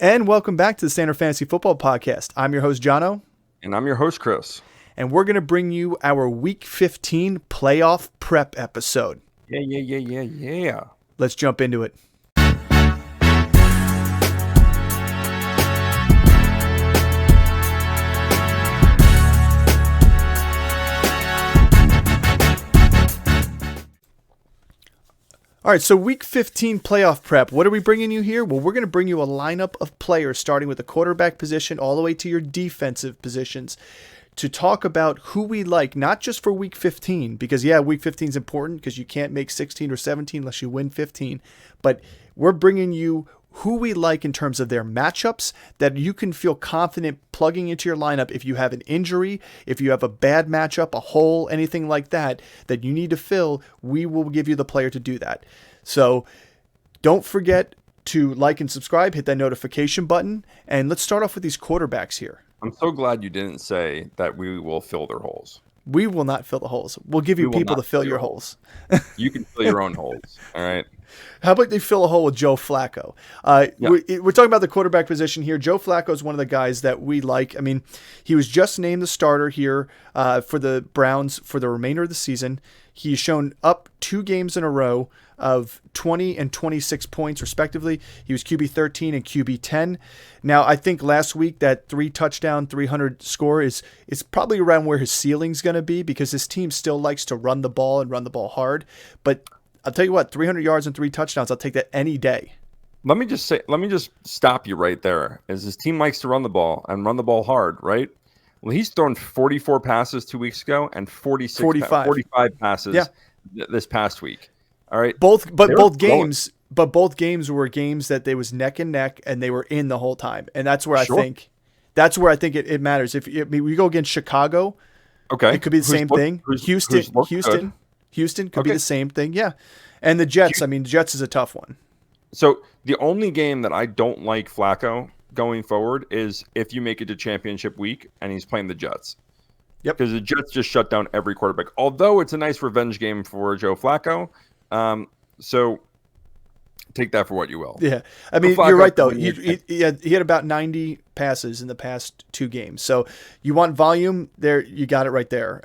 And welcome back to the Standard Fantasy Football Podcast. I'm your host, Jono. And I'm your host, Chris. And we're going to bring you our Week 15 playoff prep episode. Yeah. Let's jump into it. All right, so Week 15 playoff prep. What are we bringing you here? Well, we're going to bring you a lineup of players starting with the quarterback position all the way to your defensive positions to talk about who we like, not just for Week 15, because, Week 15 is important because you can't make 16 or 17 unless you win 15, but we're bringing you who we like in terms of their matchups that you can feel confident plugging into your lineup if you have an injury, if you have a bad matchup, a hole, anything like that you need to fill. We will give you the player to do that. So don't forget to like and subscribe, hit that notification button, and let's start off with these quarterbacks here. I'm so glad you didn't say that we will fill their holes. We will not fill the holes. We'll give you people to fill your holes. You can fill your own holes. All right. How about they fill a hole with Joe Flacco? We're talking about the quarterback position here. Joe Flacco is one of the guys that we like. I mean, he was just named the starter here for the Browns for the remainder of the season. He's shown up 2 games in a row of 20 and 26 points, respectively. He was QB 13 and QB 10. Now, I think last week that 3-touchdown, 300 score is probably around where his ceiling's going to be because his team still likes to run the ball and run the ball hard. But I'll tell you what, 300 yards and 3 touchdowns, I'll take that any day. Let me just stop you right there. As his team likes to run the ball and run the ball hard, right? Well, he's thrown 44 passes 2 weeks ago and 45 passes this past week. All right. Both games were games that they was neck and neck and they were in the whole time. And that's where I think it matters. If we go against Chicago, okay, it could be the same thing. Houston could be the same thing. Yeah. And the Jets, Jets is a tough one. So the only game that I don't like Flacco going forward is if you make it to championship week and he's playing the Jets. Yep. Because the Jets just shut down every quarterback. Although it's a nice revenge game for Joe Flacco. So take that for what you will. Yeah. You're right, though. He had about 90 passes in the past 2 games. So you want volume there. You got it right there.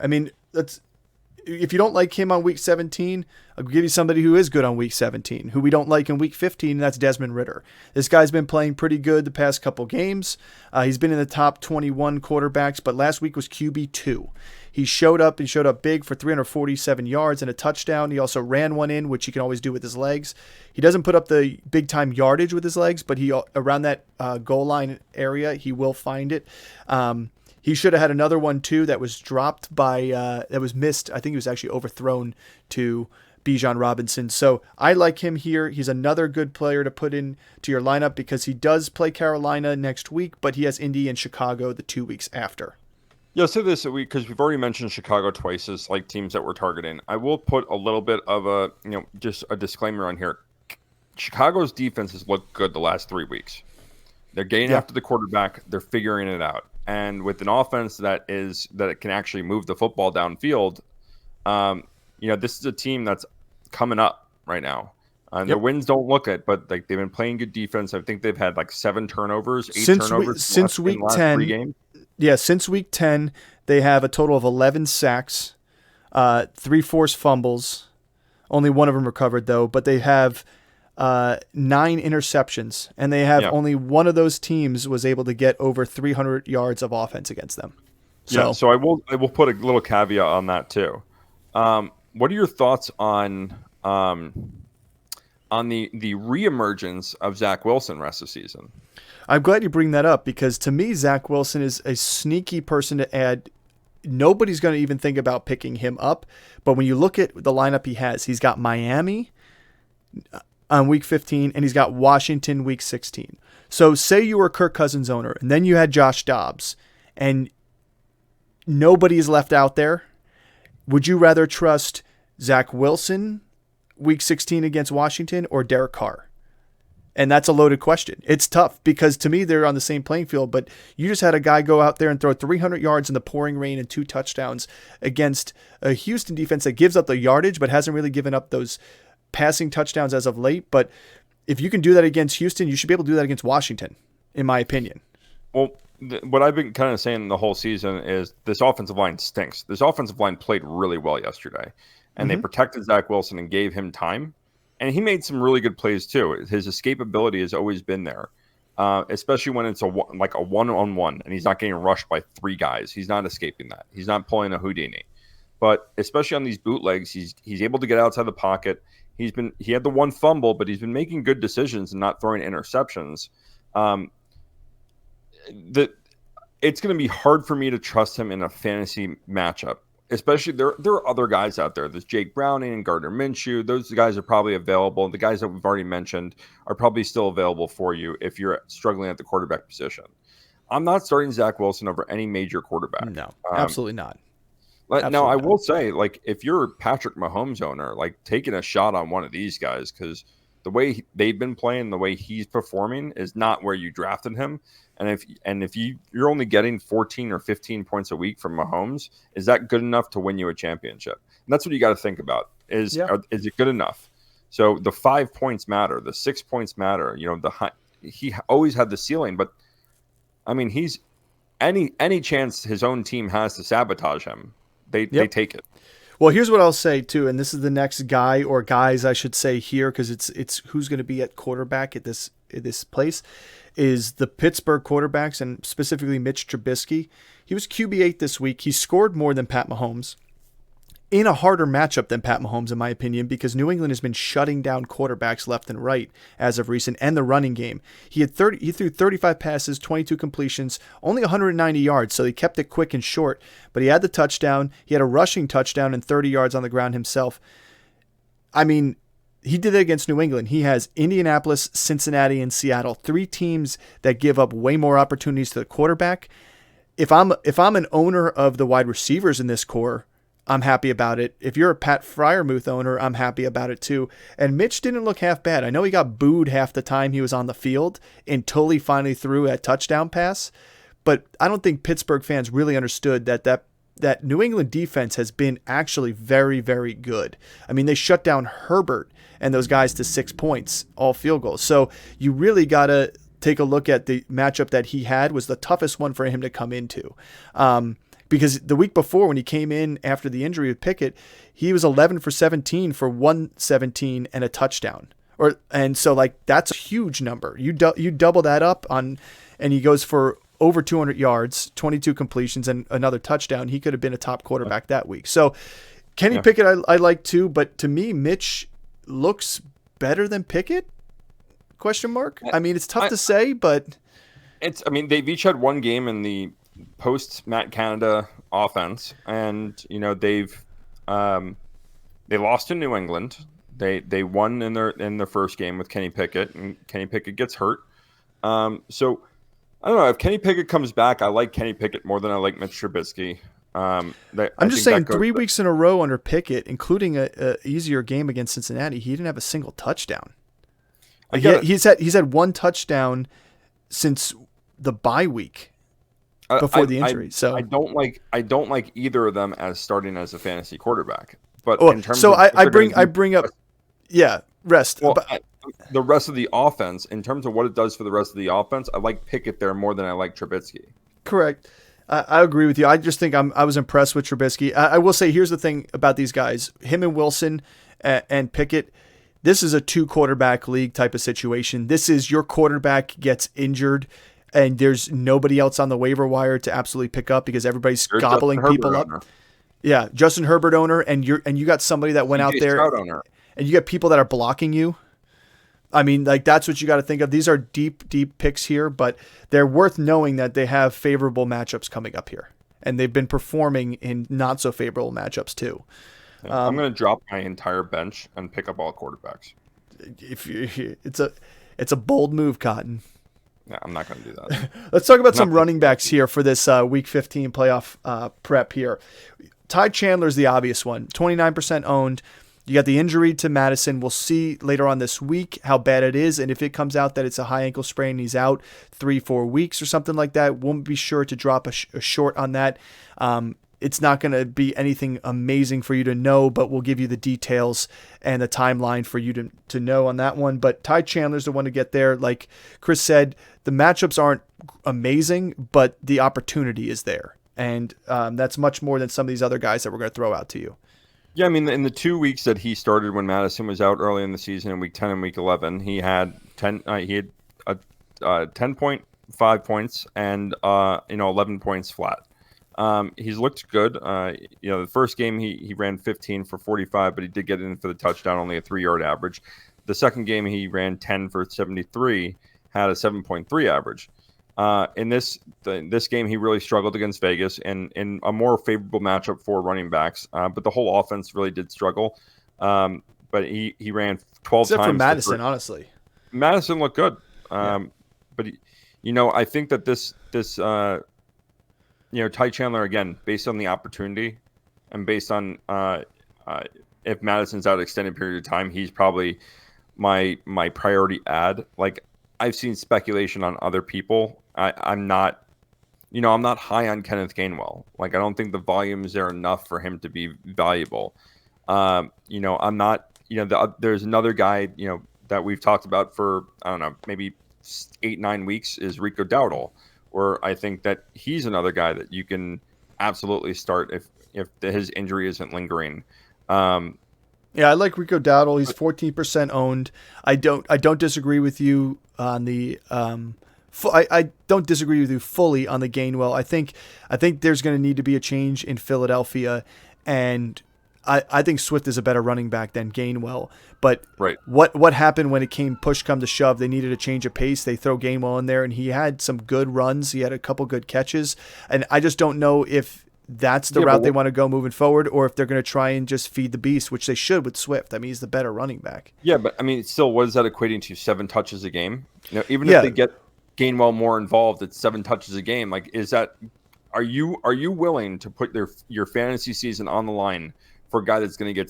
If you don't like him on week 17, I'll give you somebody who is good on week 17, who we don't like in week 15, and that's Desmond Ridder. This guy's been playing pretty good the past couple games. He's been in the top 21 quarterbacks, but last week was QB2. He showed up big for 347 yards and a touchdown. He also ran one in, which he can always do with his legs. He doesn't put up the big-time yardage with his legs, but he around that goal line area, he will find it. He should have had another one, too, that was dropped that was missed. I think he was actually overthrown to Bijan Robinson. So I like him here. He's another good player to put into your lineup because he does play Carolina next week, but he has Indy and Chicago the 2 weeks after. Yeah, say this because we've already mentioned Chicago twice as like teams that we're targeting. I will put a little bit of just a disclaimer on here. Chicago's defense has looked good the last 3 weeks. They're getting after the quarterback. They're figuring it out. And with an offense that it can actually move the football downfield, this is a team that's coming up right now. Their wins don't look it, but they've been playing good defense. I think they've had like 7 turnovers, 8 turnovers since week 10. 3 games. Yeah, since week 10, they have a total of 11 sacks, 3 forced fumbles. Only one of them recovered though, but they have 9 interceptions, and they have only one of those teams was able to get over 300 yards of offense against them. So I will put a little caveat on that too. What are your thoughts on the reemergence of Zach Wilson rest of the season? I'm glad you bring that up because to me, Zach Wilson is a sneaky person to add. Nobody's going to even think about picking him up, but when you look at the lineup he has, he's got Miami on week 15, and he's got Washington week 16. So say you were a Kirk Cousins owner, and then you had Josh Dobbs, and nobody is left out there. Would you rather trust Zach Wilson week 16 against Washington or Derek Carr? And that's a loaded question. It's tough because to me, they're on the same playing field, but you just had a guy go out there and throw 300 yards in the pouring rain and 2 touchdowns against a Houston defense that gives up the yardage, but hasn't really given up those passing touchdowns as of late. But if you can do that against Houston, you should be able to do that against Washington. in my opinion. Well, what I've been kind of saying the whole season is this offensive line stinks. This offensive line played really well yesterday, and they protected Zach Wilson and gave him time. And he made some really good plays too. His escapability has always been there, especially when it's like a one-on-one and he's not getting rushed by three guys. He's not escaping that. He's not pulling a Houdini. But especially on these bootlegs, he's able to get outside the pocket. He had the one fumble, but he's been making good decisions and not throwing interceptions. It's going to be hard for me to trust him in a fantasy matchup. Especially there are other guys out there. There's Jake Browning and Gardner Minshew. Those guys are probably available. The guys that we've already mentioned are probably still available for you if you're struggling at the quarterback position. I'm not starting Zach Wilson over any major quarterback. No, absolutely not. Now, I will say, like, if you're a Patrick Mahomes owner, like, taking a shot on one of these guys, because the way they've been playing, the way he's performing is not where you drafted him. And if you're only getting 14 or 15 points a week from Mahomes, is that good enough to win you a championship? And that's what you got to think about. Is it good enough? So the 5 points matter, the 6 points matter. You know, he always had the ceiling, but I mean, he's any chance his own team has to sabotage him, they take it. Well, here's what I'll say too, and this is the next guy or guys I should say here, because it's who's going to be at quarterback at this place, is the Pittsburgh quarterbacks, and specifically Mitch Trubisky. He was QB8 this week. He scored more than Pat Mahomes in a harder matchup than Pat Mahomes, in my opinion, because New England has been shutting down quarterbacks left and right as of recent, and the running game. He threw 35 passes, 22 completions, only 190 yards, so he kept it quick and short, but he had the touchdown. He had a rushing touchdown and 30 yards on the ground himself. I mean, he did it against New England. He has Indianapolis, Cincinnati, and Seattle, 3 teams that give up way more opportunities to the quarterback. If I'm an owner of the wide receivers in this core, I'm happy about it. If you're a Pat Freiermuth owner, I'm happy about it too. And Mitch didn't look half bad. I know he got booed half the time he was on the field until he finally threw a touchdown pass. But I don't think Pittsburgh fans really understood that New England defense has been actually very, very good. I mean, they shut down Herbert and those guys to 6 points, all field goals. So you really got to take a look at the matchup that he had was the toughest one for him to come into. Because the week before, when he came in after the injury with Pickett, he was 11 for 17 for 117 and a touchdown. And so like that's a huge number. You double that up and he goes for over 200 yards, 22 completions, and another touchdown. He could have been a top quarterback that week. So Kenny Pickett I like too, but to me, Mitch looks better than Pickett? ? I mean, it's tough to say, but they've each had one game in the post Matt Canada offense, and you know they lost to New England. They won in their first game with Kenny Pickett, and Kenny Pickett gets hurt. So I don't know if Kenny Pickett comes back. I like Kenny Pickett more than I like Mitch Trubisky. I'm just saying 3 weeks in a row under Pickett, including a easier game against Cincinnati, he didn't have a single touchdown. He's had one touchdown since the bye week before the injury. So I don't like either of them as starting as a fantasy quarterback. But in terms so of I bring up rest. Well, the rest of the offense, in terms of what it does for the rest of the offense, I like Pickett there more than I like Trubisky. Correct. I agree with you. I just think I was impressed with Trubisky. I will say, here's the thing about these guys, him and Wilson and Pickett. This is a 2 quarterback league type of situation. This is your quarterback gets injured and there's nobody else on the waiver wire to absolutely pick up because everybody's gobbling people up. Yeah, Justin Herbert owner, and you got somebody that went out there, and you got people that are blocking you. I mean, like that's what you got to think of. These are deep picks here, but they're worth knowing that they have favorable matchups coming up here, and they've been performing in not so favorable matchups too. I'm going to drop my entire bench and pick up all quarterbacks. It's a bold move, Cotton. Yeah, I'm not going to do that. Let's talk about some running backs here for this Week 15 playoff prep here. Ty Chandler's the obvious one, 29% owned. You got the injury to Madison. We'll see later on this week how bad it is, and if it comes out that it's a high ankle sprain and he's out 3-4 weeks or something like that, won't be sure to drop a short on that. It's not going to be anything amazing for you to know, but we'll give you the details and the timeline for you to know on that one. But Ty Chandler's the one to get there. Like Chris said, the matchups aren't amazing, but the opportunity is there. And that's much more than some of these other guys that we're going to throw out to you. Yeah, I mean, in the 2 weeks that he started when Madison was out early in the season, in week 10 and week 11, he had 10.5 points and 11 points flat. He's looked good. The first game he ran 15 for 45, but he did get in for the touchdown, only a 3-yard average. The second game he ran 10 for 73, had a 7.3 average. In this game, he really struggled against Vegas and in a more favorable matchup for running backs. But the whole offense really did struggle. But he ran 12 Except times. for Madison, honestly. Madison looked good. But I think that this Ty Chandler, again, based on the opportunity and based on if Madison's out extended period of time, he's probably my priority add. Like, I've seen speculation on other people. I'm not high on Kenneth Gainwell. Like, I don't think the volume is there enough for him to be valuable. I'm not. There's another guy that we've talked about for, I don't know, maybe 8-9 weeks is Rico Dowdle, where I think that he's another guy that you can absolutely start if his injury isn't lingering. Yeah, I like Rico Dowdle. He's 14% owned. I don't disagree with you on the I don't disagree with you fully on the Gainwell. I think there's going to need to be a change in Philadelphia, and I think Swift is a better running back than Gainwell. But right. What happened when it came push come to shove? They needed a change of pace. They throw Gainwell in there, and he had some good runs. He had a couple good catches, and I just don't know if that's the route they want to go moving forward, or if they're going to try and just feed the beast, which they should with Swift. I mean, he's the better running back. Yeah, but I mean, still, what is that equating to? 7 touches a game? Even if they get Gainwell more involved, it's 7 touches a game. Like, is that? Are you willing to put your fantasy season on the line for a guy that's going to get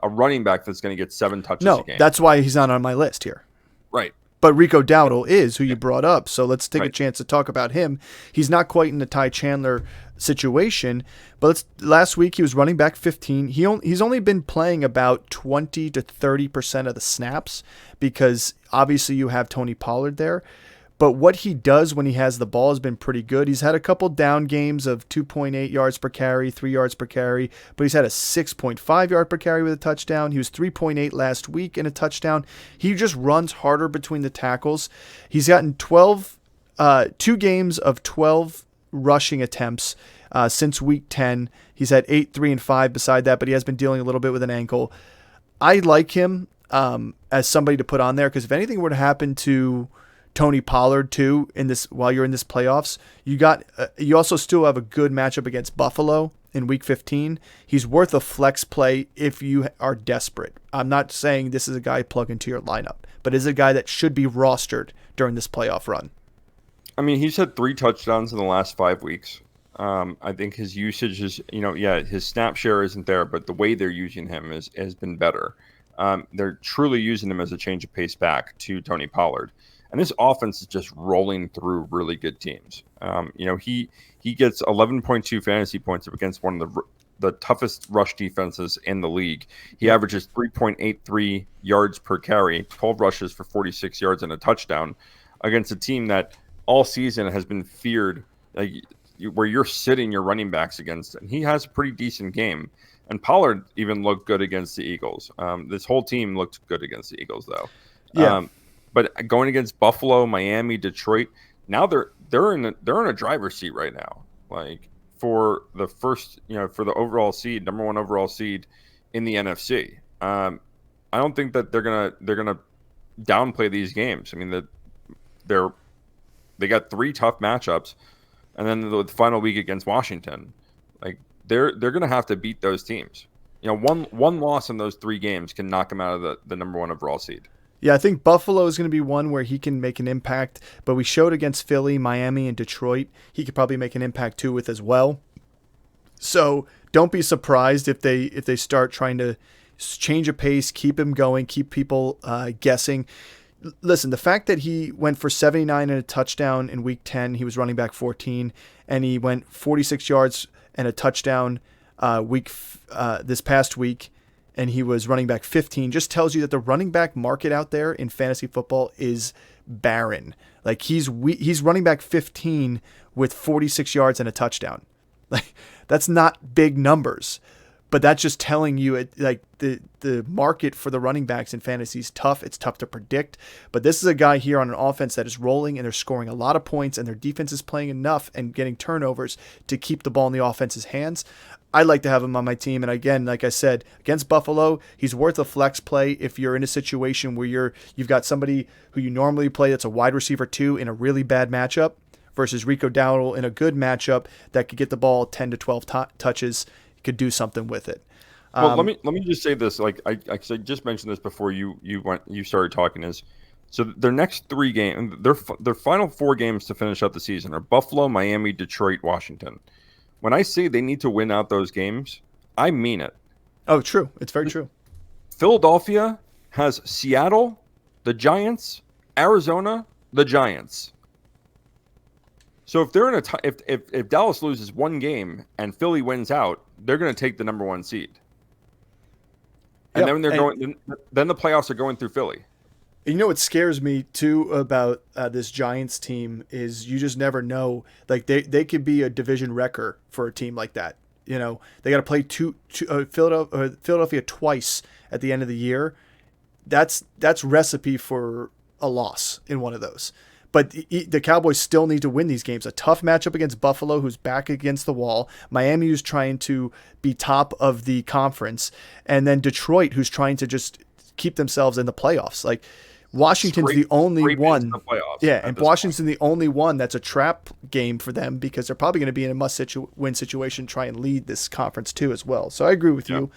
a running back that's going to get 7 touches a game? No, that's why he's not on my list here. Right. But Rico Dowdle is who you brought up, so let's take a chance to talk about him. He's not quite in the Ty Chandler situation, but last week he was running back 15. He's only been playing about 20 to 30% of the snaps because obviously you have Tony Pollard there. But what he does when he has the ball has been pretty good. He's had a couple down games of 2.8 yards per carry, 3 yards per carry, but he's had a 6.5 yard per carry with a touchdown. He was 3.8 last week in a touchdown. He just runs harder between the tackles. He's gotten 2 games of 12 rushing attempts since week 10. He's had 8, 3, and 5 beside that, but he has been dealing a little bit with an ankle. I like him as somebody to put on there because if anything were to happen to Tony Pollard too while you're in this playoffs, you also still have a good matchup against Buffalo in week 15. He's worth a flex play if you are desperate. I'm not saying this is a guy plug into your lineup, but is a guy that should be rostered during this playoff run. I mean, he's had 3 touchdowns in the last 5 weeks. I think his usage is, his snap share isn't there, but the way they're using him has been better. They're truly using him as a change of pace back to Tony Pollard. And this offense is just rolling through really good teams. He gets 11.2 fantasy points up against one of the toughest rush defenses in the league. He averages 3.83 yards per carry, 12 rushes for 46 yards and a touchdown against a team that all season has been feared, where you're sitting your running backs against. And he has a pretty decent game. And Pollard even looked good against the Eagles. This whole team looked good against the Eagles, though. Yeah. But going against Buffalo, Miami, Detroit, now they're in a driver's seat right now. Like for the first, for the overall seed, number 1 overall seed in the NFC. I don't think that they're gonna downplay these games. I mean they got 3 tough matchups, and then the final week against Washington, like they're gonna have to beat those teams. One loss in those 3 games can knock them out of the number 1 overall seed. Yeah, I think Buffalo is going to be one where he can make an impact, but we showed against Philly, Miami, and Detroit, he could probably make an impact too with as well. So don't be surprised if they start trying to change a pace, keep him going, keep people guessing. Listen, the fact that he went for 79 and a touchdown in week 10, he was running back 14, and he went 46 yards and a touchdown this past week, and he was running back 15, just tells you that the running back market out there in fantasy football is barren. Like he's running back 15 with 46 yards and a touchdown. Like that's not big numbers, but that's just telling you like the market for the running backs in fantasy is tough. It's tough to predict, but this is a guy here on an offense that is rolling and they're scoring a lot of points and their defense is playing enough and getting turnovers to keep the ball in the offense's hands. I'd like to have him on my team. And again, like I said, against Buffalo, he's worth a flex play if you're in a situation where you've got somebody who you normally play that's a wide receiver 2 in a really bad matchup versus Rico Dowdle in a good matchup that could get the ball 10 to 12 touches, could do something with it. Well, let me just say this. Like I just mentioned this before you started talking. Is so their next 3 games, their final 4 games to finish out the season are Buffalo, Miami, Detroit, Washington. When I say they need to win out those games, I mean it. Oh, true. It's very true. Philadelphia has Seattle, the Giants, Arizona, the Giants. So if they're in if Dallas loses 1 game and Philly wins out, they're going to take the number 1 seed. And then then the playoffs are going through Philly. You know what scares me too about this Giants team is you just never know. Like they could be a division wrecker for a team like that. You know, they got to play Philadelphia twice at the end of the year. That's recipe for a loss in one of those. But the Cowboys still need to win these games. A tough matchup against Buffalo, who's back against the wall. Miami, who's trying to be top of the conference. And then Detroit, who's trying to just keep themselves in the playoffs. Like Washington's the only one. Yeah, and Washington's the only one that's a trap game for them because they're probably going to be in a must-win situation, try and lead this conference too as well. So I agree with you.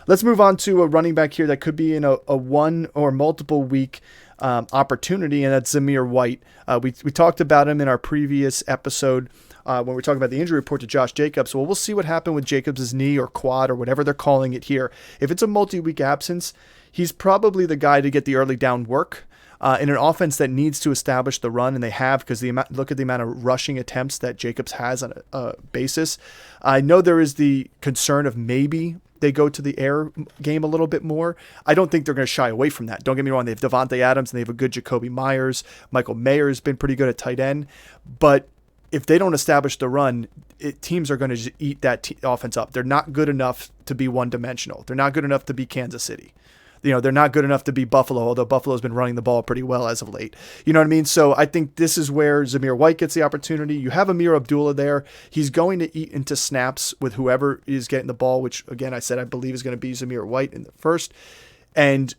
Let's move on to a running back here that could be in a 1 or multiple week opportunity, and that's Zamir White. We talked about him in our previous episode when we were talking about the injury report to Josh Jacobs. Well, we'll see what happened with Jacobs' knee or quad or whatever they're calling it here. If it's a multi-week absence, he's probably the guy to get the early down work in an offense that needs to establish the run, and they have because look at the amount of rushing attempts that Jacobs has on a basis. I know there is the concern of maybe they go to the air game a little bit more. I don't think they're going to shy away from that. Don't get me wrong. They have Devontae Adams and they have a good Jacoby Myers. Michael Mayer has been pretty good at tight end. But if they don't establish the run, teams are going to just eat that offense up. They're not good enough to be one-dimensional. They're not good enough to be Kansas City. You know, they're not good enough to be Buffalo, although Buffalo's been running the ball pretty well as of late. You know what I mean? So I think this is where Zamir White gets the opportunity. You have Amir Abdullah there. He's going to eat into snaps with whoever is getting the ball, which, again, I said I believe is going to be Zamir White in the first. And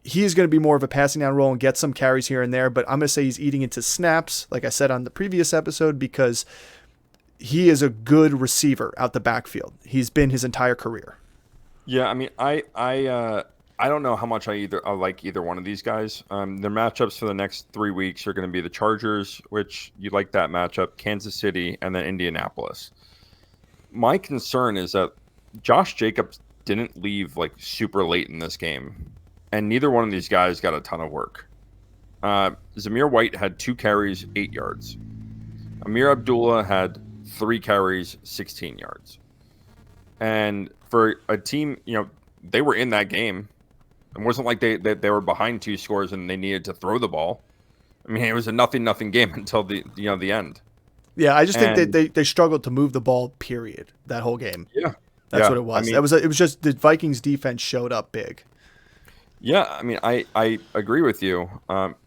he is going to be more of a passing down role and get some carries here and there. But I'm going to say he's eating into snaps, like I said on the previous episode, because he is a good receiver out the backfield. He's been his entire career. Yeah, I mean, I don't know how much I like either one of these guys. Their matchups for the next 3 weeks are going to be the Chargers, which you like that matchup, Kansas City, and then Indianapolis. My concern is that Josh Jacobs didn't leave like super late in this game, and neither one of these guys got a ton of work. Zamir White had 2 carries, 8 yards. Amir Abdullah had 3 carries, 16 yards. And for a team, you know, they were in that game. It wasn't like they were behind 2 scores and they needed to throw the ball. I mean, it was a nothing game until the end. Yeah, I just think they struggled to move the ball. Period. That whole game. Yeah, that's what it was. I mean, it was just the Vikings defense showed up big. Yeah, I mean, I agree with you.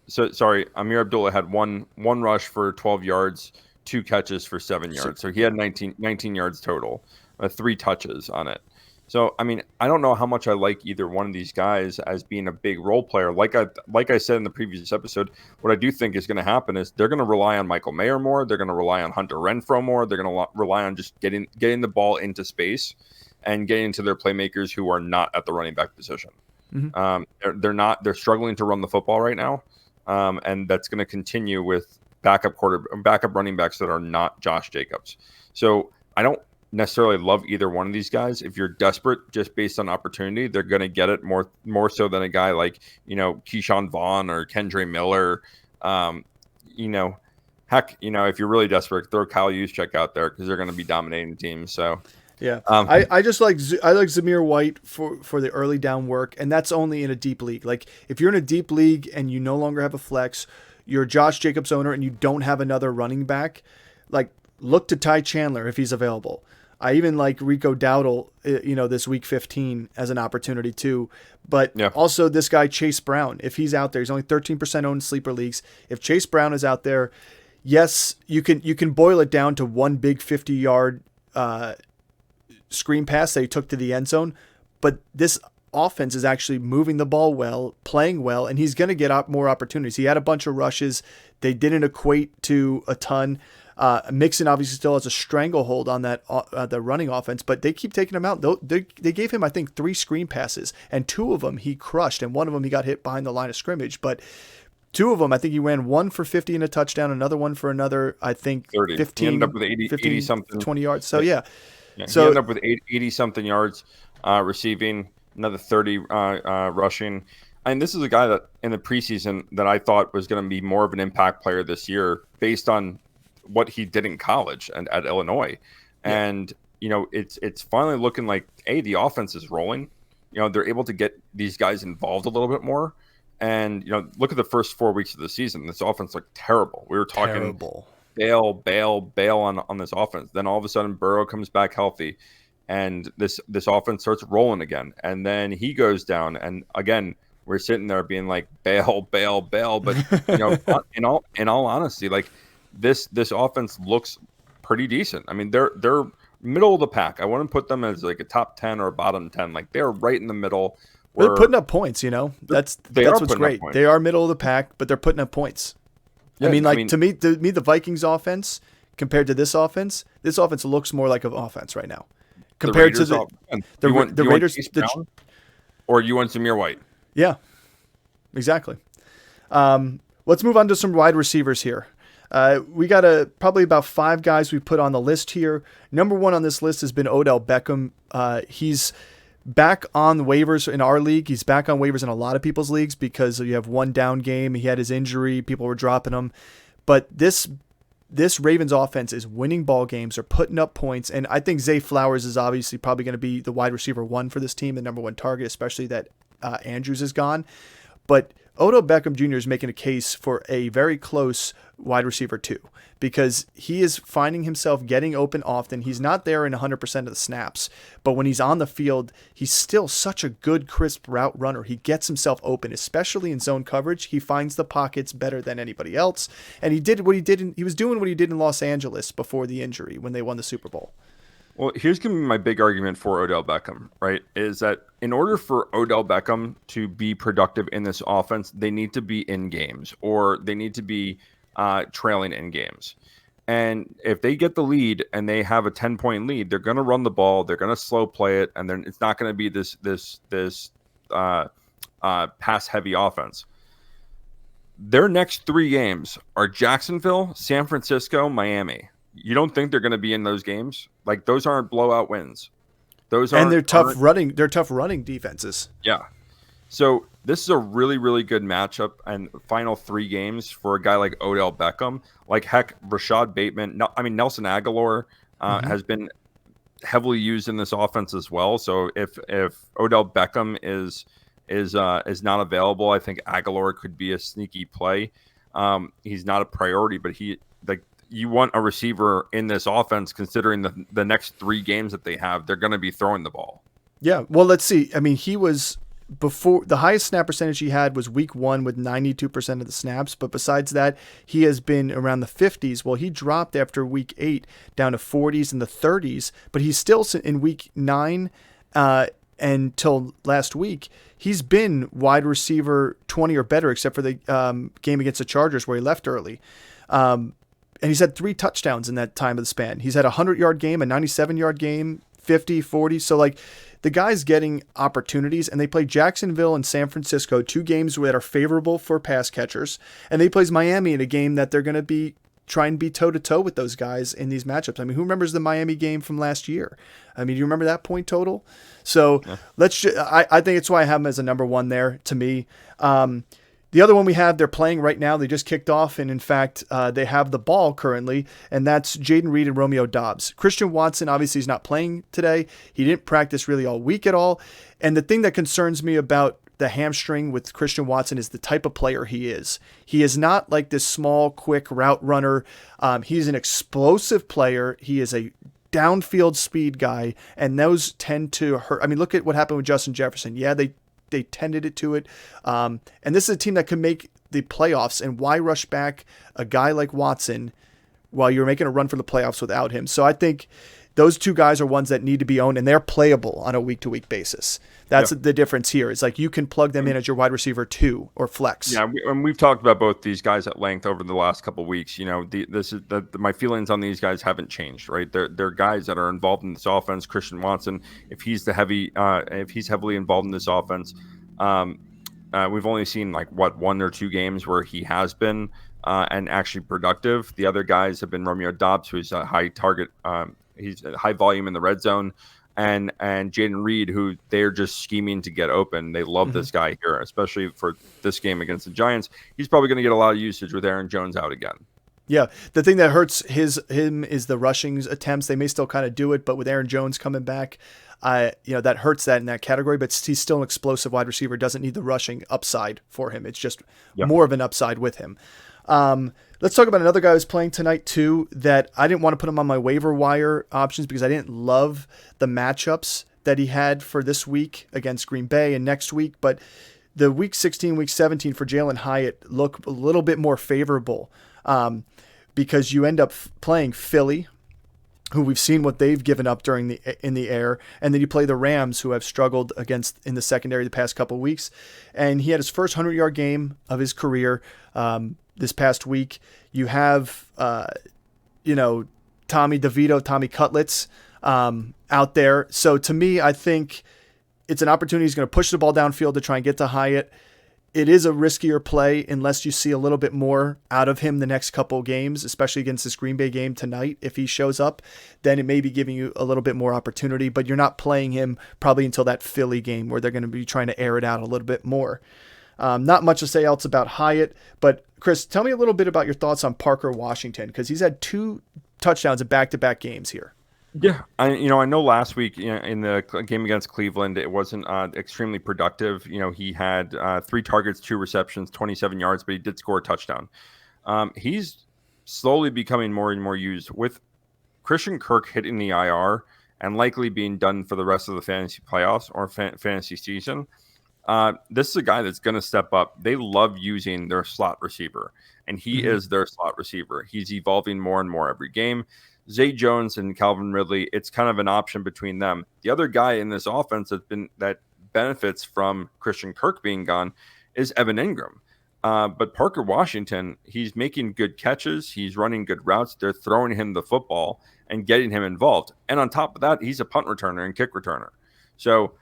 So sorry, Amir Abdullah had one rush for 12 yards, 2 catches for 7 yards. So he had 19 yards total, 3 touches on it. So, I mean, I don't know how much I like either one of these guys as being a big role player. Like I said in the previous episode, what I do think is going to happen is they're going to rely on Michael Mayer more. They're going to rely on Hunter Renfrow more. They're going to rely on just getting the ball into space and getting to their playmakers who are not at the running back position. Mm-hmm. They're struggling to run the football right now. And that's going to continue with backup running backs that are not Josh Jacobs. So I don't necessarily love either one of these guys. If you're desperate just based on opportunity, they're going to get it more so than a guy like, you know, Keyshawn Vaughn or Kendre Miller, Heck, if you're really desperate, throw Kyle Juszczyk out there because they're going to be dominating teams. So yeah, I just like Zamir White for the early down work, and that's only in a deep league. Like if you're in a deep league and you no longer have a flex, you're a Josh Jacobs owner and you don't have another running back, like look to Ty Chandler if he's available. I even like Rico Dowdle, this week 15 as an opportunity too. But also this guy, Chase Brown, if he's out there, he's only 13% owned in sleeper leagues. If Chase Brown is out there, yes, you can boil it down to one big 50-yard screen pass that he took to the end zone. But this offense is actually moving the ball well, playing well, and he's going to get more opportunities. He had a bunch of rushes. They didn't equate to a ton. Mixon obviously still has a stranglehold on that the running offense, but they keep taking him out. They gave him, I think, 3 screen passes, and 2 of them he crushed, and 1 of them he got hit behind the line of scrimmage. But 2 of them, I think he ran 1 for 50 and a touchdown, another one for another, I think, 30. 15, he ended up with 80 something, 20 yards. So yeah. So he ended up with 80 something yards receiving, another 30 rushing. And this is a guy that in the preseason that I thought was going to be more of an impact player this year based on what he did in college and at Illinois. And, it's finally looking like, the offense is rolling. They're able to get these guys involved a little bit more. And, look at the first 4 weeks of the season. This offense looked terrible. We were talking bail on this offense. Then all of a sudden Burrow comes back healthy and this offense starts rolling again. And then he goes down. And again, we're sitting there being like, bail. But, in all honesty, like, this offense looks pretty decent. I mean, they're middle of the pack. I wouldn't put them as like a top 10 or a bottom 10. Like they're right in the middle. They're putting up points, That's what's great. They are middle of the pack, but they're putting up points. Yeah, to me, the Vikings offense compared to this offense looks more like an offense right now. Compared to the Raiders, or you want Zamir White? Yeah, exactly. Let's move on to some wide receivers here. We got probably about 5 guys we put on the list here. Number 1 on this list has been Odell Beckham. He's back on the waivers in our league. He's back on waivers in a lot of people's leagues because you have one down game. He had his injury. People were dropping him. But this Ravens offense is winning ball games. They're putting up points. And I think Zay Flowers is obviously probably going to be the wide receiver 1 for this team, the number 1 target, especially that Andrews is gone. But Odell Beckham Jr. is making a case for a very close wide receiver 2 because he is finding himself getting open often. He's not there in 100% of the snaps, but when he's on the field, he's still such a good, crisp route runner. He gets himself open, especially in zone coverage. He finds the pockets better than anybody else, and he was doing what he did in Los Angeles before the injury when they won the Super Bowl. Well, here's going to be my big argument for Odell Beckham, right? Is that in order for Odell Beckham to be productive in this offense, they need to be in games or they need to be trailing in games. And if they get the lead and they have a 10-point lead, they're going to run the ball, they're going to slow play it, and then it's not going to be this pass-heavy offense. Their next 3 games are Jacksonville, San Francisco, Miami. You don't think they're going to be in those games? Like those aren't blowout wins. And they're tough running. They're tough running defenses. Yeah. So this is a really, really good matchup and final 3 games for a guy like Odell Beckham. Like heck, Rashad Bateman. Nelson Aguilar has been heavily used in this offense as well. So if Odell Beckham is not available, I think Aguilar could be a sneaky play. He's not a priority, but you want a receiver in this offense, considering the next 3 games that they have, they're going to be throwing the ball. Yeah. Well, let's see. I mean, he was before the highest snap percentage he had was week 1 with 92% of the snaps. But besides that, he has been around the 50s. Well, he dropped after week 8 down to 40s and the 30s, but he's still in week 9 until last week. He's been wide receiver 20 or better, except for the game against the Chargers where he left early. And he's had 3 touchdowns in that time of the span. He's had a 100-yard game, a 97-yard game, 50, 40. So, like, the guy's getting opportunities, and they play Jacksonville and San Francisco, 2 games that are favorable for pass catchers. And they plays Miami in a game that they're going to try and be toe-to-toe with those guys in these matchups. I mean, who remembers the Miami game from last year? I mean, do you remember that point total? So I think it's why I have him as a number 1 there to me. The other one we have, they're playing right now. They just kicked off, and in fact, they have the ball currently, and that's Jaden Reed and Romeo Dobbs. Christian Watson obviously is not playing today. He didn't practice really all week at all. And the thing that concerns me about the hamstring with Christian Watson is the type of player he is. He is not like this small, quick route runner. He's an explosive player. He is a downfield speed guy, and those tend to hurt. I mean, look at what happened with Justin Jefferson. Yeah, they tended it to it. And this is a team that can make the playoffs, and why rush back a guy like Watson while you're making a run for the playoffs without him? So I think those two guys are ones that need to be owned, and they're playable on a week-to-week basis. That's the difference here. It's like you can plug them in as your wide receiver 2 or flex. Yeah, and we've talked about both these guys at length over the last couple of weeks. My feelings on these guys haven't changed, right? They're guys that are involved in this offense. Christian Watson, if he's heavily involved in this offense, we've only seen like 1 or 2 games where he has been and actually productive. The other guys have been Romeo Dobbs, who's a high target. He's a high volume in the red zone, and Jaden Reed, who they're just scheming to get open. They love this guy here, especially for this game against the Giants. He's probably going to get a lot of usage with Aaron Jones out again. Yeah, the thing that hurts him is the rushing attempts. They may still kind of do it, but with Aaron Jones coming back, that hurts that in that category. But he's still an explosive wide receiver. Doesn't need the rushing upside for him. It's just more of an upside with him. Let's talk about another guy who's playing tonight too, that I didn't want to put him on my waiver wire options because I didn't love the matchups that he had for this week against Green Bay and next week. But the week 16, week 17 for Jalen Hyatt look a little bit more favorable because you end up playing Philly, who we've seen what they've given up in the air, and then you play the Rams, who have struggled in the secondary the past couple of weeks. And he had his first 100-yard game of his career this past week. You have, Tommy DeVito, Tommy Cutlets out there. So to me, I think it's an opportunity. He's going to push the ball downfield to try and get to Hyatt. It is a riskier play unless you see a little bit more out of him the next couple of games, especially against this Green Bay game tonight. If he shows up, then it may be giving you a little bit more opportunity, but you're not playing him probably until that Philly game where they're going to be trying to air it out a little bit more. Not much to say else about Hyatt, but Chris, tell me a little bit about your thoughts on Parker Washington, because he's had 2 touchdowns in back-to-back games here. Yeah, I know last week in the game against Cleveland, it wasn't extremely productive. He had 3 targets, 2 receptions, 27 yards, but he did score a touchdown. He's slowly becoming more and more used with Christian Kirk hitting the IR and likely being done for the rest of the fantasy playoffs or fantasy season. This is a guy that's going to step up. They love using their slot receiver, and he is their slot receiver. He's evolving more and more every game. Zay Jones and Calvin Ridley, it's kind of an option between them. The other guy in this offense that benefits from Christian Kirk being gone is Evan Ingram. But Parker Washington, he's making good catches. He's running good routes. They're throwing him the football and getting him involved. And on top of that, he's a punt returner and kick returner. So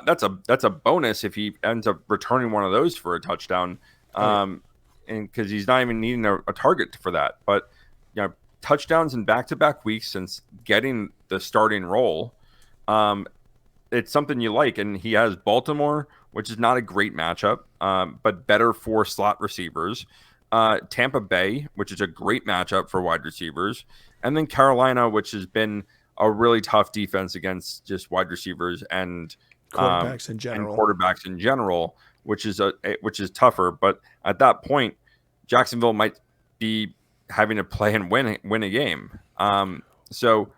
that's a bonus if he ends up returning one of those for a touchdown. And because he's not even needing a target for that. But touchdowns in back-to-back weeks since getting the starting role, it's something you like. And he has Baltimore, which is not a great matchup, but better for slot receivers. Tampa Bay, which is a great matchup for wide receivers. And then Carolina, which has been a really tough defense against just wide receivers and quarterbacks in general, which is tougher. But at that point, Jacksonville might be having to play and win a game. So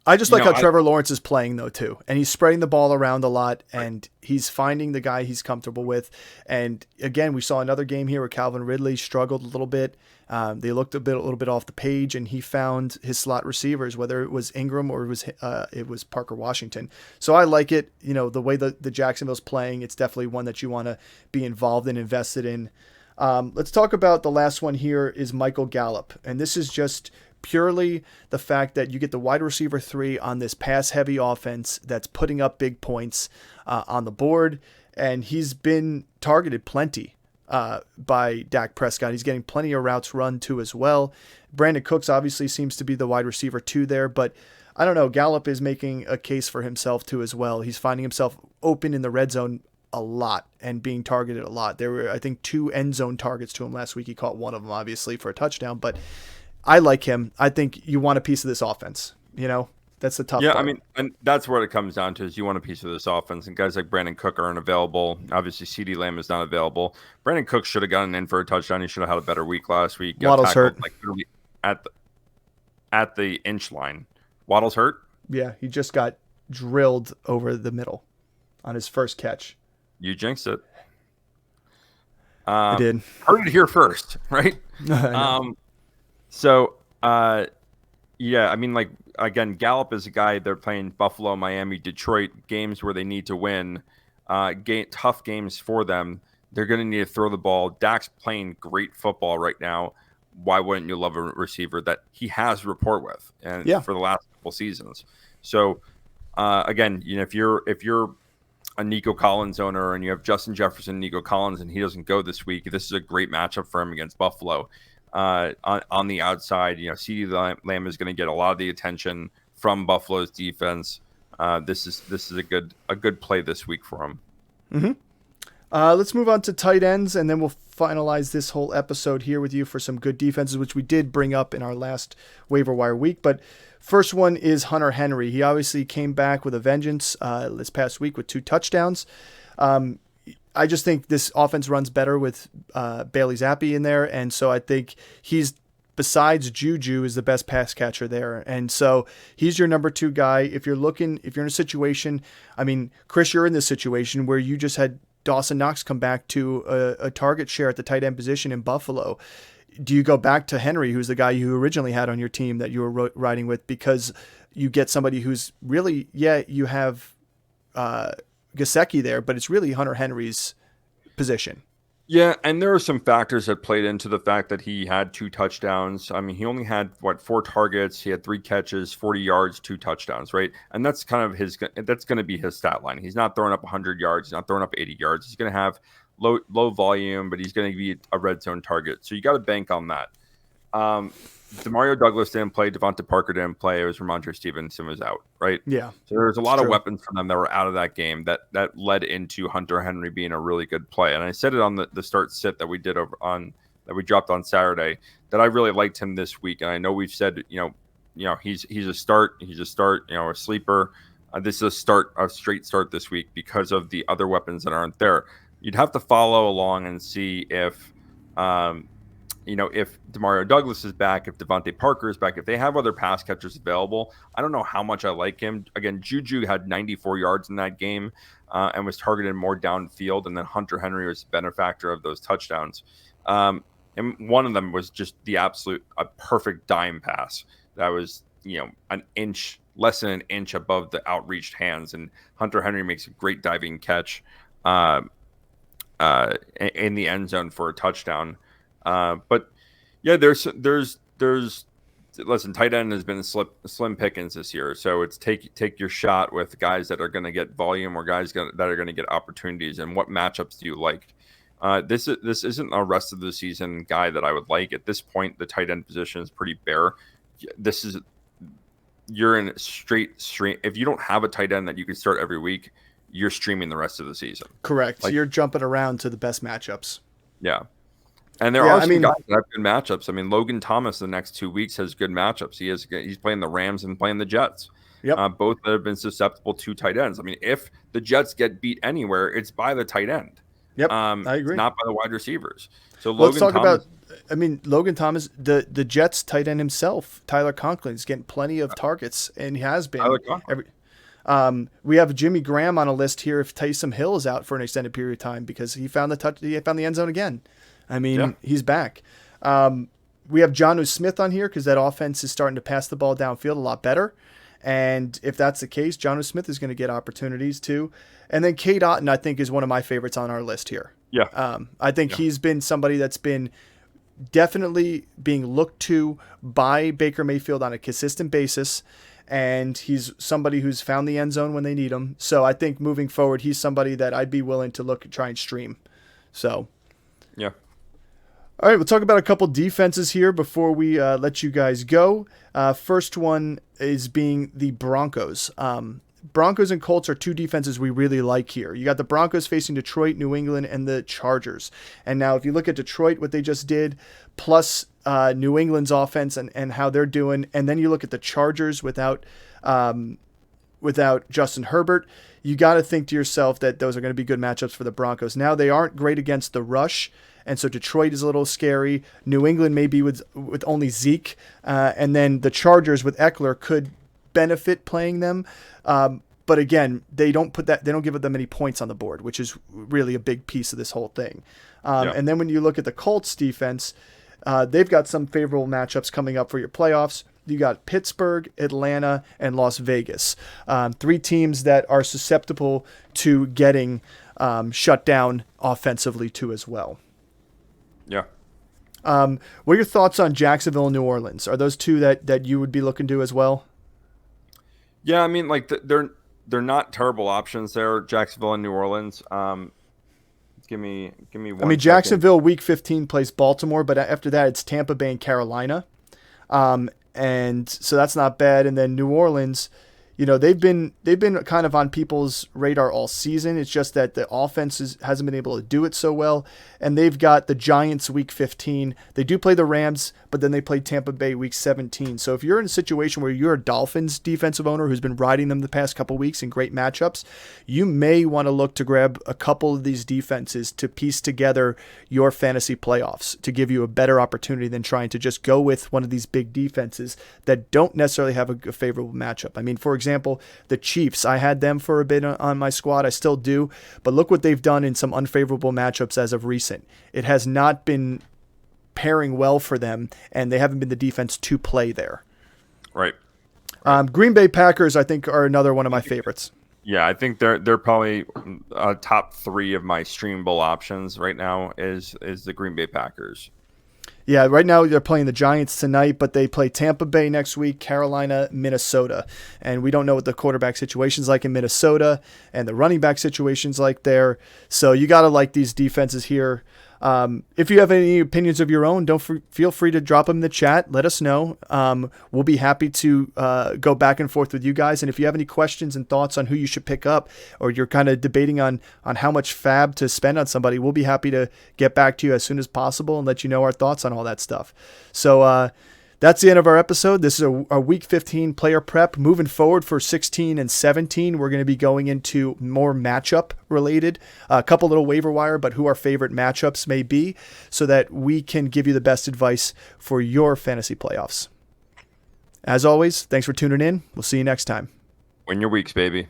I just like how Trevor Lawrence is playing though too, and he's spreading the ball around a lot, and he's finding the guy he's comfortable with. And again, we saw another game here where Calvin Ridley struggled a little bit. They looked a little bit off the page, and he found his slot receivers, whether it was Ingram or it was Parker Washington. So I like it. The way the Jacksonville's playing, it's definitely one that you want to be involved and invested in. Let's talk about the last one here is Michael Gallup. And this is just purely the fact that you get the wide receiver 3 on this pass-heavy offense that's putting up big points on the board. And he's been targeted plenty by Dak Prescott. He's getting plenty of routes run too as well. Brandon Cooks obviously seems to be the wide receiver 2 there, but I don't know. Gallup is making a case for himself too as well. He's finding himself open in the red zone a lot and being targeted a lot. There were, I think, 2 end zone targets to him last week. He caught one of them, obviously, for a touchdown. But I like him. I think you want a piece of this offense. That's the tough part. I mean, and that's what it comes down to is you want a piece of this offense. And guys like Brandon Cook aren't available. Obviously, CeeDee Lamb is not available. Brandon Cook should have gotten in for a touchdown. He should have had a better week last week. Waddle's hurt. Like literally at the inch line. Waddle's hurt? Yeah, he just got drilled over the middle on his first catch. You jinxed it. I did. Heard it here first, right? Yeah, I mean, like, again, Gallup is a guy, they're playing Buffalo, Miami, Detroit, games where they need to win, tough games for them. They're going to need to throw the ball. Dak's playing great football right now. Why wouldn't you love a receiver that he has rapport with for the last couple seasons? So, again, if you're a Nico Collins owner and you have Justin Jefferson, Nico Collins, and he doesn't go this week, this is a great matchup for him against Buffalo. On the outside, CeeDee Lamb is going to get a lot of the attention from Buffalo's defense. This is a good play this week for him. Mm-hmm. Let's move on to tight ends, and then we'll finalize this whole episode here with you for some good defenses, which we did bring up in our last waiver wire week. But first one is Hunter Henry. He obviously came back with a vengeance this past week with 2 touchdowns. I just think this offense runs better with Bailey Zappi in there, and so I think he's, besides Juju, is the best pass catcher there, and so he's your number 2 guy. If you're in a situation, I mean, Chris, you're in this situation where you just had Dawson Knox come back to a target share at the tight end position in Buffalo. Do you go back to Henry, who's the guy you originally had on your team that you were riding with, because you get somebody who's really, you have Gesicki there, but it's really Hunter Henry's position. Yeah, and there are some factors that played into the fact that he had 2 touchdowns. I mean, he only had 4 targets, he had 3 catches, 40 yards, 2 touchdowns, right? And that's kind of that's going to be his stat line. He's not throwing up 100 yards, he's not throwing up 80 yards. He's going to have low volume, but he's going to be a red zone target. So you got to bank on that. Demario Douglas didn't play. Devonta Parker didn't play. It was Ramondre Stevenson was out, right? Yeah. So there's a lot of weapons for them that were out of that game that led into Hunter Henry being a really good play. And I said it on the start sit that we did that we dropped on Saturday, that I really liked him this week. And I know we've said, he's a start. He's a start, a sleeper. This is a straight start this week because of the other weapons that aren't there. You'd have to follow along and see if Demario Douglas is back, if Devontae Parker is back, if they have other pass catchers available. I don't know how much I like him. Again, Juju had 94 yards in that game and was targeted more downfield, and then Hunter Henry was the benefactor of those touchdowns. And one of them was just a perfect dime pass that was, less than an inch above the outreached hands, and Hunter Henry makes a great diving catch in the end zone for a touchdown. But yeah, there's listen, tight end has been slim pickings this year. So it's take your shot with guys that are going to get volume or guys that are going to get opportunities. And what matchups do you like? This isn't a rest of the season guy that I would like at this point. The tight end position is pretty bare. You're in straight. If you don't have a tight end that you can start every week, you're streaming the rest of the season. Correct. So you're jumping around to the best matchups. Yeah. And there are some guys that have good matchups. I mean, Logan Thomas the next 2 weeks has good matchups. He's playing the Rams and playing the Jets. Yep. Both that have been susceptible to tight ends. I mean, if the Jets get beat anywhere, it's by the tight end. Yep, I agree. Not by the wide receivers. So let's talk about. I mean, Logan Thomas, the Jets tight end himself, Tyler Conklin, is getting plenty of targets, and he has been. We have Jimmy Graham on a list here if Taysom Hill is out for an extended period of time because he found the end zone again. I mean, he's back. We have Jonnu Smith on here because that offense is starting to pass the ball downfield a lot better. And if that's the case, Jonnu Smith is going to get opportunities too. And then Cade Otton, I think, is one of my favorites on our list here. Yeah. I think he's been somebody that's been definitely being looked to by Baker Mayfield on a consistent basis. And he's somebody who's found the end zone when they need him. So I think moving forward, he's somebody that I'd be willing to try and stream. So, yeah. All right, we'll talk about a couple defenses here before we let you guys go. First one is being the Broncos. Broncos and Colts are two defenses we really like here. You got the Broncos facing Detroit, New England, and the Chargers. And now if you look at Detroit, what they just did, plus New England's offense and how they're doing, and then you look at the Chargers without Justin Herbert, you got to think to yourself that those are going to be good matchups for the Broncos. Now they aren't great against the rush, and so Detroit is a little scary. New England maybe with only Zeke, and then the Chargers with Eckler could benefit playing them. But again, they don't give them any points on the board, which is really a big piece of this whole thing. And then when you look at the Colts defense, they've got some favorable matchups coming up for your playoffs. You got Pittsburgh, Atlanta, and Las Vegas. Three teams that are susceptible to getting shut down offensively too as well. Yeah. What are your thoughts on Jacksonville and New Orleans? Are those two that you would be looking to as well? Yeah, I mean, like they're not terrible options there, Jacksonville and New Orleans. Give me one. I mean, Jacksonville Week 15 plays Baltimore, but after that it's Tampa Bay and Carolina. And so that's not bad. And then New Orleans, they've been kind of on people's radar all season. It's just that the offense hasn't been able to do it so well. And they've got the Giants Week 15. They do play the Rams, but then they play Tampa Bay Week 17. So if you're in a situation where you're a Dolphins defensive owner who's been riding them the past couple weeks in great matchups, you may want to look to grab a couple of these defenses to piece together your fantasy playoffs to give you a better opportunity than trying to just go with one of these big defenses that don't necessarily have a favorable matchup. I mean, for example, the Chiefs, I had them for a bit on my squad. I still do, but look what they've done in some unfavorable matchups as of recent. It has not been pairing well for them, and they haven't been the defense to play there. Right. Green Bay Packers, I think, are another one of my favorites. Yeah, I think they're probably top three of my streamable options right now is the Green Bay Packers. Yeah, right now they're playing the Giants tonight, but they play Tampa Bay next week, Carolina, Minnesota. And we don't know what the quarterback situation's like in Minnesota and the running back situation's like there. So you got to like these defenses here. If you have any opinions of your own, feel free to drop them in the chat. Let us know. We'll be happy to go back and forth with you guys. And if you have any questions and thoughts on who you should pick up, or you're kind of debating on how much fab to spend on somebody, we'll be happy to get back to you as soon as possible and let you know our thoughts on all that stuff. So that's the end of our episode. This is our Week 15 player prep. Moving forward for 16 and 17, we're going to be going into more matchup related, a couple little waiver wire, but who our favorite matchups may be so that we can give you the best advice for your fantasy playoffs. As always, thanks for tuning in. We'll see you next time. Win your weeks, baby.